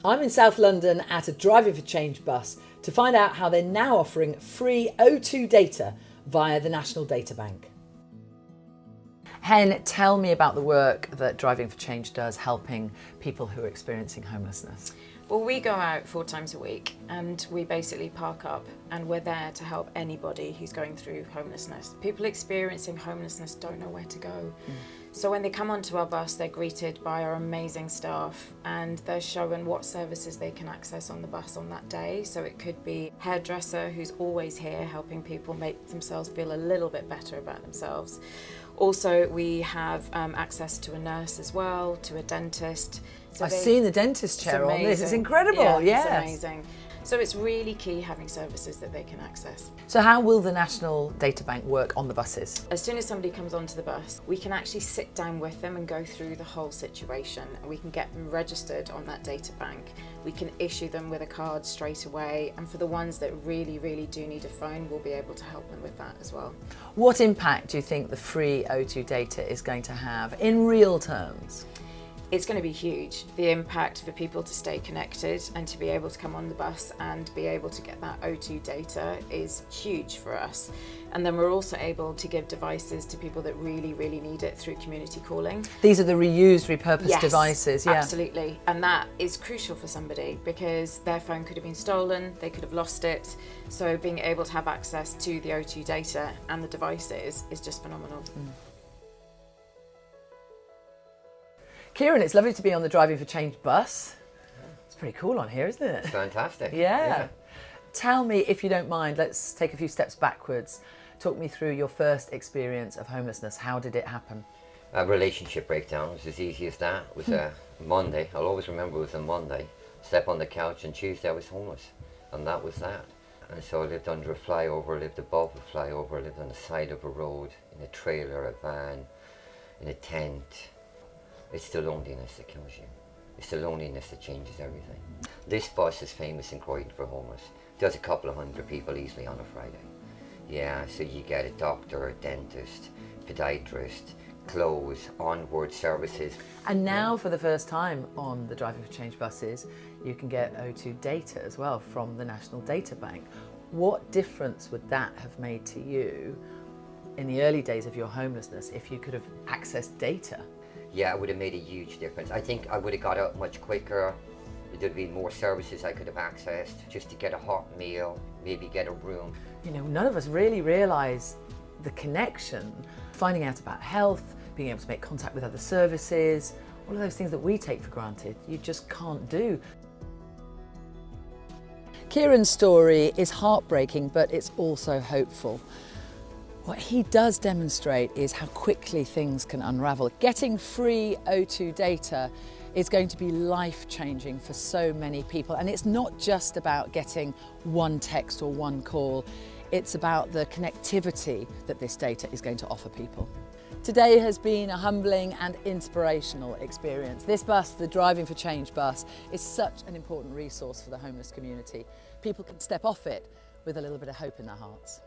I'm in South London at a Driving for Change bus to find out how they're now offering free O2 data via the National Databank. Hen, tell me about the work that Driving for Change does helping people who are experiencing homelessness. Well, we go out 4 times a week and we basically park up and we're there to help anybody who's going through homelessness. People experiencing homelessness don't know where to go. So when they come onto our bus, they're greeted by our amazing staff and they're shown what services they can access on the bus on that day. So it could be a hairdresser who's always here helping people make themselves feel a little bit better about themselves. Also, we have access to a nurse as well, to a dentist. So I've seen the dentist chair on this, it's incredible, yeah. Yes. It's amazing. So it's really key having services that they can access. So how will the National Databank work on the buses? As soon as somebody comes onto the bus, we can actually sit down with them and go through the whole situation. We can get them registered on that data bank. We can issue them with a card straight away. And for the ones that really, really do need a phone, we'll be able to help them with that as well. What impact do you think the free O2 data is going to have in real terms? It's going to be huge. The impact for people to stay connected and to be able to come on the bus and be able to get that O2 data is huge for us. And then we're also able to give devices to people that really, really need it through community calling. These are the reused, repurposed devices, yeah. Absolutely. And that is crucial for somebody because their phone could have been stolen, they could have lost it. So being able to have access to the O2 data and the devices is just phenomenal. Kieran, it's lovely to be on the Driving for Change bus. It's pretty cool on here, isn't it? It's fantastic. Yeah. Tell me, if you don't mind, let's take a few steps backwards. Talk me through your first experience of homelessness. How did it happen? A relationship breakdown was as easy as that. It was a Monday. I'll always remember it was a Monday. Slept on the couch and Tuesday I was homeless. And that was that. And so I lived under a flyover, lived above a flyover, lived on the side of a road, in a trailer, a van, in a tent. It's the loneliness that kills you. It's the loneliness that changes everything. This bus is famous in Croydon for homeless. There's a couple of hundred people easily on a Friday. Yeah, so you get a doctor, a dentist, podiatrist, clothes, onboard services. And now for the first time on the Driving for Change buses, you can get O2 data as well from the National Databank. What difference would that have made to you in the early days of your homelessness if you could have accessed data? Yeah, it would have made a huge difference. I think I would have got out much quicker. There'd be more services I could have accessed just to get a hot meal, maybe get a room. You know, none of us really realise the connection, finding out about health, being able to make contact with other services, all of those things that we take for granted, you just can't do. Kieran's story is heartbreaking, but it's also hopeful. What he does demonstrate is how quickly things can unravel. Getting free O2 data is going to be life-changing for so many people. And it's not just about getting one text or one call. It's about the connectivity that this data is going to offer people. Today has been a humbling and inspirational experience. This bus, the Driving for Change bus, is such an important resource for the homeless community. People can step off it with a little bit of hope in their hearts.